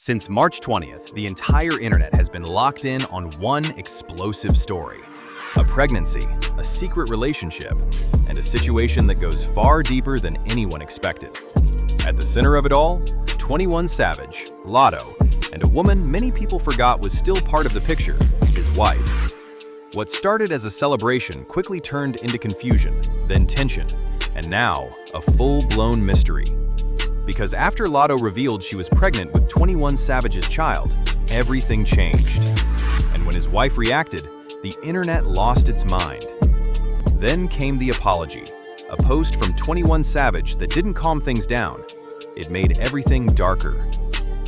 Since March 20th, the entire internet has been locked in on one explosive story. A pregnancy, a secret relationship, and a situation that goes far deeper than anyone expected. At the center of it all, 21 Savage, Latto, and a woman many people forgot was still part of the picture, his wife. What started as a celebration quickly turned into confusion, then tension, and now a full-blown mystery. Because after Latto revealed she was pregnant with 21 Savage's child, everything changed. And when his wife reacted, the internet lost its mind. Then came the apology, a post from 21 Savage that didn't calm things down. It made everything darker.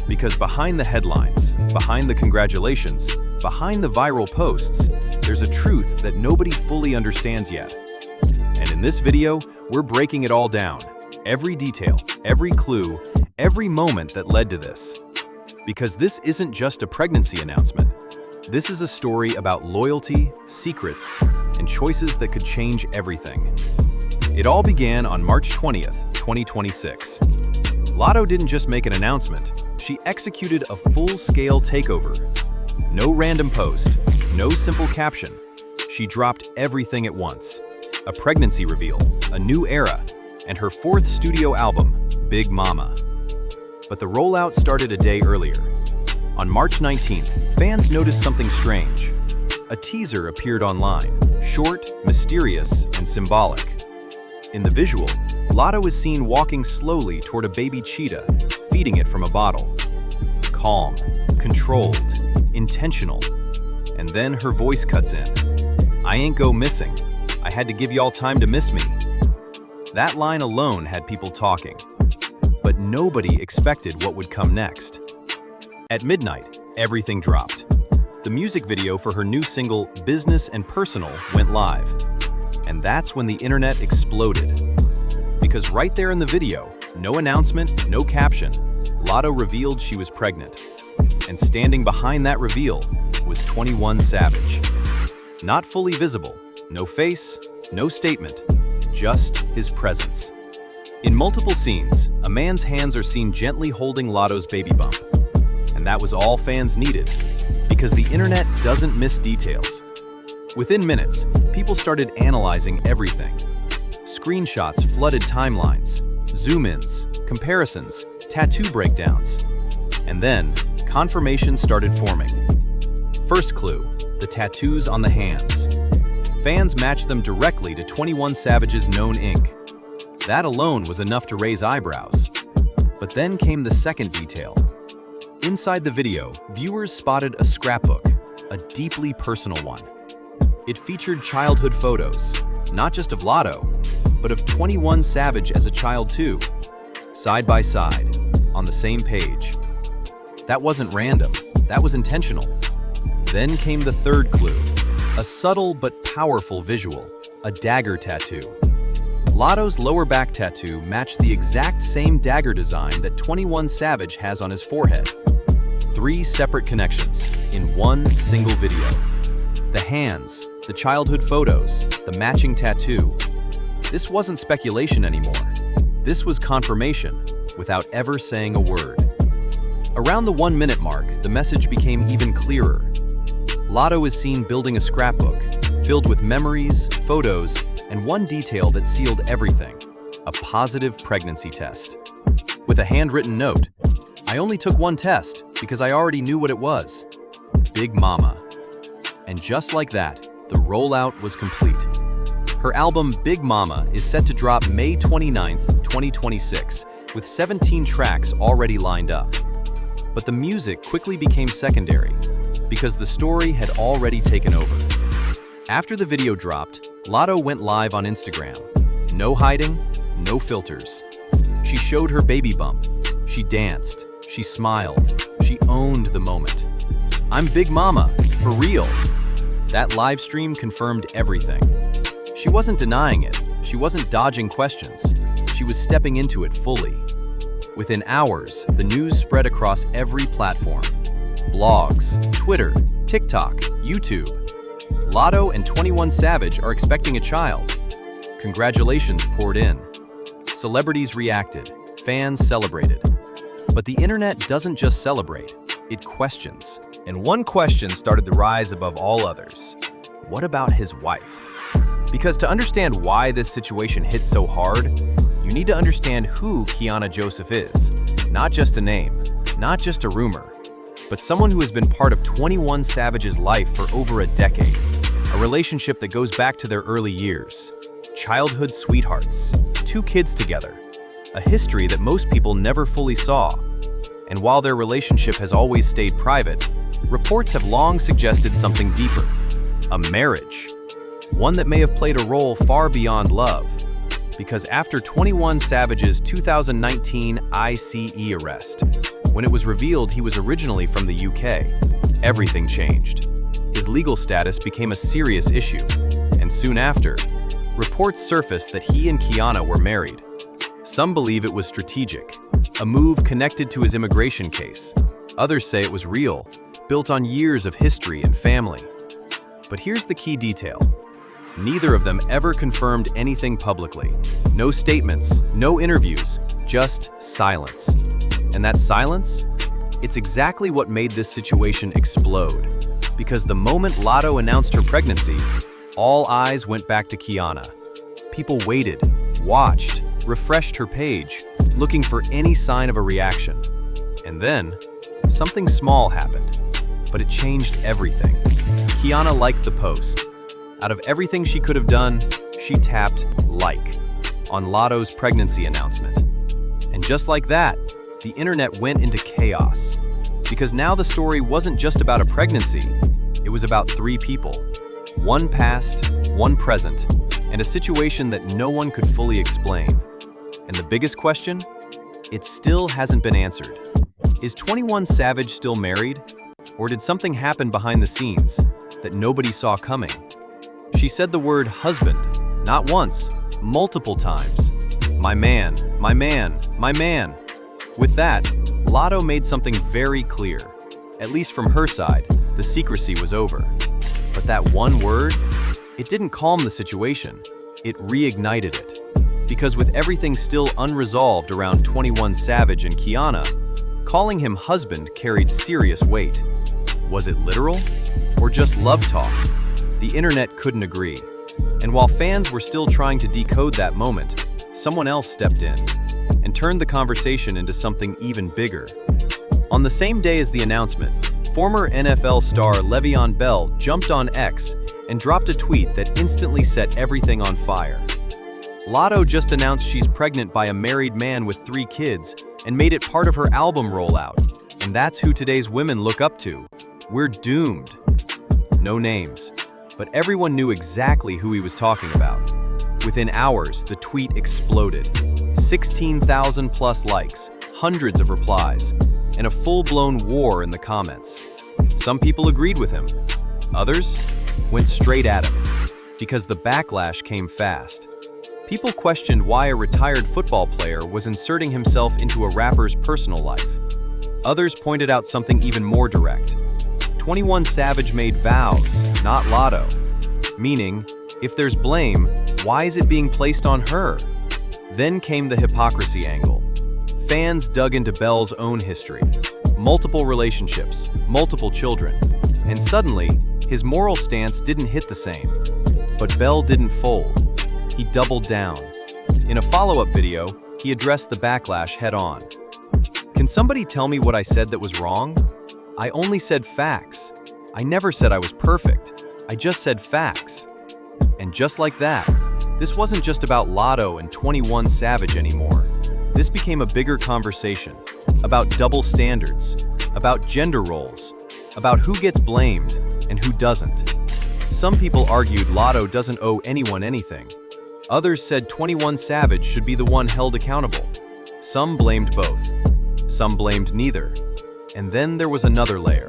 Because behind the headlines, behind the congratulations, behind the viral posts, there's a truth that nobody fully understands yet. And in this video, we're breaking it all down. Every detail, every clue, every moment that led to this. Because this isn't just a pregnancy announcement. This is a story about loyalty, secrets, and choices that could change everything. It all began on March 20th, 2026. Latto didn't just make an announcement, she executed a full-scale takeover. No random post, no simple caption. She dropped everything at once. A pregnancy reveal, a new era, and her fourth studio album, Big Mama. But the rollout started a day earlier. On March 19th, fans noticed something strange. A teaser appeared online, short, mysterious, and symbolic. In the visual, Latto is seen walking slowly toward a baby cheetah, feeding it from a bottle. Calm, controlled, intentional. And then her voice cuts in. "I ain't go missing. I had to give y'all time to miss me." That line alone had people talking. But nobody expected what would come next. At midnight, everything dropped. The music video for her new single, Business and Personal, went live. And that's when the internet exploded. Because right there in the video, no announcement, no caption, Latto revealed she was pregnant. And standing behind that reveal was 21 Savage. Not fully visible, no face, no statement, just his presence. In multiple scenes, a man's hands are seen gently holding Latto's baby bump. And that was all fans needed, because the internet doesn't miss details. Within minutes, people started analyzing everything. Screenshots flooded timelines, zoom-ins, comparisons, tattoo breakdowns. And then, confirmation started forming. First clue, the tattoos on the hands. Fans matched them directly to 21 Savage's known ink. That alone was enough to raise eyebrows. But then came the second detail. Inside the video, viewers spotted a scrapbook, a deeply personal one. It featured childhood photos, not just of Latto, but of 21 Savage as a child too, side by side, on the same page. That wasn't random, that was intentional. Then came the third clue, a subtle but powerful visual, a dagger tattoo. Latto's lower back tattoo matched the exact same dagger design that 21 Savage has on his forehead. 3 separate connections in one single video. The hands, the childhood photos, the matching tattoo. This wasn't speculation anymore. This was confirmation, without ever saying a word. Around the 1-minute mark, the message became even clearer. Latto is seen building a scrapbook, filled with memories, photos, and one detail that sealed everything, a positive pregnancy test. With a handwritten note, "I only took one test because I already knew what it was. Big Mama." And just like that, the rollout was complete. Her album Big Mama is set to drop May 29th, 2026, with 17 tracks already lined up. But the music quickly became secondary, because the story had already taken over. After the video dropped, Latto went live on Instagram. No hiding, no filters. She showed her baby bump. She danced. She smiled. She owned the moment. "I'm Big Mama, for real." That live stream confirmed everything. She wasn't denying it. She wasn't dodging questions. She was stepping into it fully. Within hours, the news spread across every platform. Blogs, Twitter, TikTok, YouTube. Latto and 21 Savage are expecting a child. Congratulations poured in. Celebrities reacted. Fans celebrated. But the internet doesn't just celebrate, it questions. And one question started to rise above all others. What about his wife? Because to understand why this situation hit so hard, you need to understand who Kiana Joseph is. Not just a name, not just a rumor, but someone who has been part of 21 Savage's life for over a decade. A relationship that goes back to their early years. Childhood sweethearts, 2 kids together. A history that most people never fully saw. And while their relationship has always stayed private, reports have long suggested something deeper. A marriage. One that may have played a role far beyond love. Because after 21 Savage's 2019 ICE arrest, when it was revealed he was originally from the UK, everything changed. His legal status became a serious issue, and soon after, reports surfaced that he and Kiana were married. Some believe it was strategic, a move connected to his immigration case. Others say it was real, built on years of history and family. But here's the key detail. Neither of them ever confirmed anything publicly. No statements, no interviews, just silence. And that silence? It's exactly what made this situation explode. Because the moment Latto announced her pregnancy, all eyes went back to Kiana. People waited, watched, refreshed her page, looking for any sign of a reaction. And then, something small happened, but it changed everything. Kiana liked the post. Out of everything she could have done, she tapped like on Latto's pregnancy announcement. And just like that, the internet went into chaos. Because now the story wasn't just about a pregnancy, it was about 3 people. One past, one present, and a situation that no one could fully explain. And the biggest question? It still hasn't been answered. Is 21 Savage still married? Or did something happen behind the scenes that nobody saw coming? She said the word husband, not once, multiple times. My man, my man, my man. With that, Latto made something very clear. At least from her side, the secrecy was over. But that one word, it didn't calm the situation, it reignited it. Because with everything still unresolved around 21 Savage and Kiana, calling him husband carried serious weight. Was it literal? Or just love talk? The internet couldn't agree. And while fans were still trying to decode that moment, someone else stepped in and turned the conversation into something even bigger. On the same day as the announcement, former NFL star Le'Veon Bell jumped on X and dropped a tweet that instantly set everything on fire. Latto just announced she's pregnant by a married man with 3 kids and made it part of her album rollout. And that's who today's women look up to. We're doomed. No names, but everyone knew exactly who he was talking about. Within hours, the tweet exploded. 16,000 plus likes, hundreds of replies, and a full-blown war in the comments. Some people agreed with him. Others went straight at him, because the backlash came fast. People questioned why a retired football player was inserting himself into a rapper's personal life. Others pointed out something even more direct. 21 Savage made vows, not Latto. Meaning, if there's blame, why is it being placed on her? Then came the hypocrisy angle. Fans dug into Bell's own history. Multiple relationships, multiple children. And suddenly, his moral stance didn't hit the same. But Bell didn't fold. He doubled down. In a follow-up video, he addressed the backlash head-on. Can somebody tell me what I said that was wrong? I only said facts. I never said I was perfect. I just said facts. And just like that, this wasn't just about Latto and 21 Savage anymore. This became a bigger conversation about double standards, about gender roles, about who gets blamed and who doesn't. Some people argued Latto doesn't owe anyone anything. Others said 21 Savage should be the one held accountable. Some blamed both. Some blamed neither. And then there was another layer.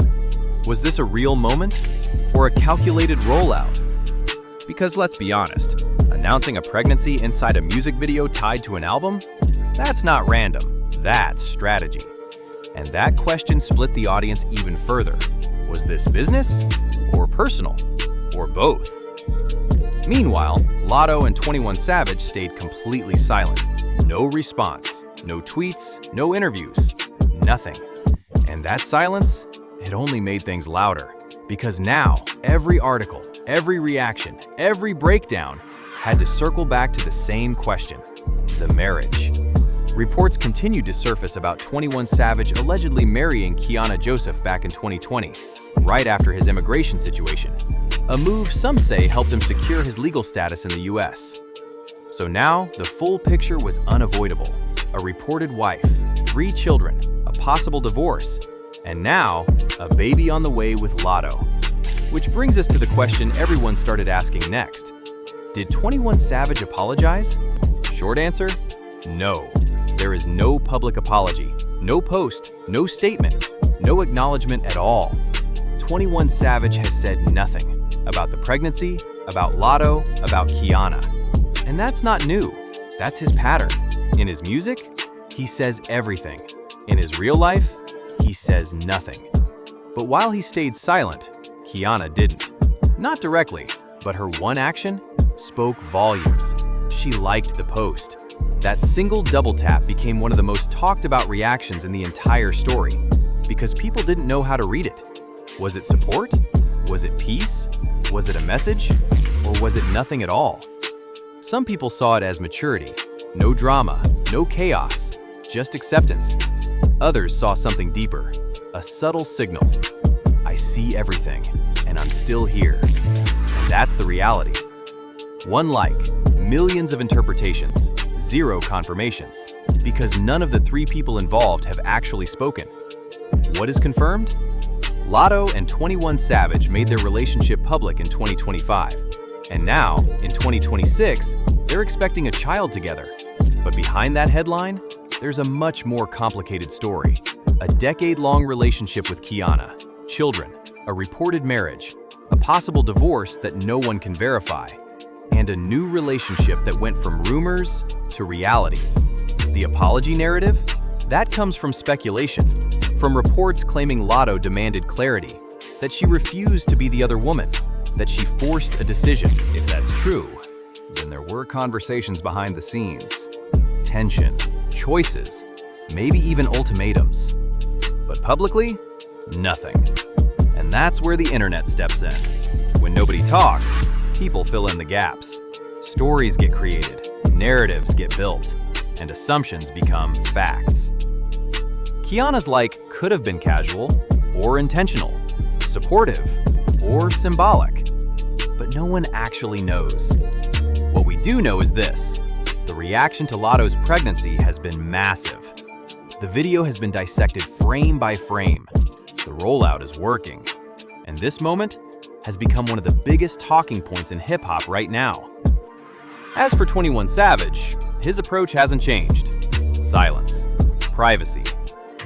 Was this a real moment or a calculated rollout? Because let's be honest, announcing a pregnancy inside a music video tied to an album? That's not random, that's strategy. And that question split the audience even further. Was this business or personal or both? Meanwhile, Latto and 21 Savage stayed completely silent. No response, no tweets, no interviews, nothing. And that silence, it only made things louder. Because now, every article, every reaction, every breakdown had to circle back to the same question: the marriage. Reports continued to surface about 21 Savage allegedly marrying Kiana Joseph back in 2020, right after his immigration situation. A move some say helped him secure his legal status in the US. So now, the full picture was unavoidable. A reported wife, 3 children, a possible divorce, and now, a baby on the way with Latto. Which brings us to the question everyone started asking next. Did 21 Savage apologize? Short answer, no. There is no public apology, no post, no statement, no acknowledgement at all. 21 Savage has said nothing about the pregnancy, about Latto, about Kiana. And that's not new. That's his pattern. In his music, he says everything. In his real life, he says nothing. But while he stayed silent, Kiana didn't. Not directly, but her one action spoke volumes. She liked the post. That single double tap became one of the most talked about reactions in the entire story, because people didn't know how to read it. Was it support? Was it peace? Was it a message? Or was it nothing at all? Some people saw it as maturity. No drama, no chaos, just acceptance. Others saw something deeper, a subtle signal. I see everything, and I'm still here. And that's the reality. One like, millions of interpretations, 0 confirmations, because none of the 3 people involved have actually spoken. What is confirmed? Latto and 21 Savage made their relationship public in 2025. And now, in 2026, they're expecting a child together. But behind that headline, there's a much more complicated story. A decade-long relationship with Kiana, children, a reported marriage, a possible divorce that no one can verify, and a new relationship that went from rumors to reality. The apology narrative? That comes from speculation, from reports claiming Latto demanded clarity, that she refused to be the other woman, that she forced a decision. If that's true, then there were conversations behind the scenes, tension, choices, maybe even ultimatums. But publicly, nothing. And that's where the internet steps in. When nobody talks, people fill in the gaps. Stories get created, narratives get built, and assumptions become facts. Kiana's like could have been casual or intentional, supportive or symbolic, but no one actually knows. What we do know is this: the reaction to Latto's pregnancy has been massive. The video has been dissected frame by frame. The rollout is working. And this moment has become one of the biggest talking points in hip-hop right now. As for 21 Savage, his approach hasn't changed. Silence, privacy,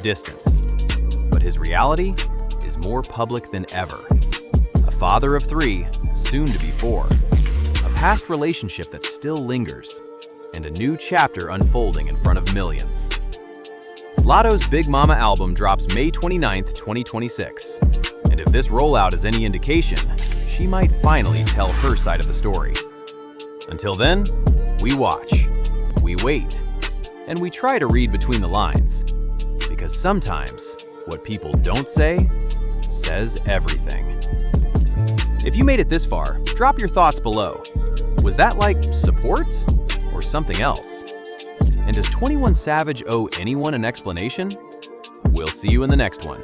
distance. But his reality is more public than ever. A father of 3, soon to be 4. A past relationship that still lingers, and a new chapter unfolding in front of millions. Latto's Big Mama album drops May 29th, 2026. And if this rollout is any indication, she might finally tell her side of the story. Until then, we watch, we wait, and we try to read between the lines. Because sometimes, what people don't say, says everything. If you made it this far, drop your thoughts below. Was that like support or something else? And does 21 Savage owe anyone an explanation? We'll see you in the next one.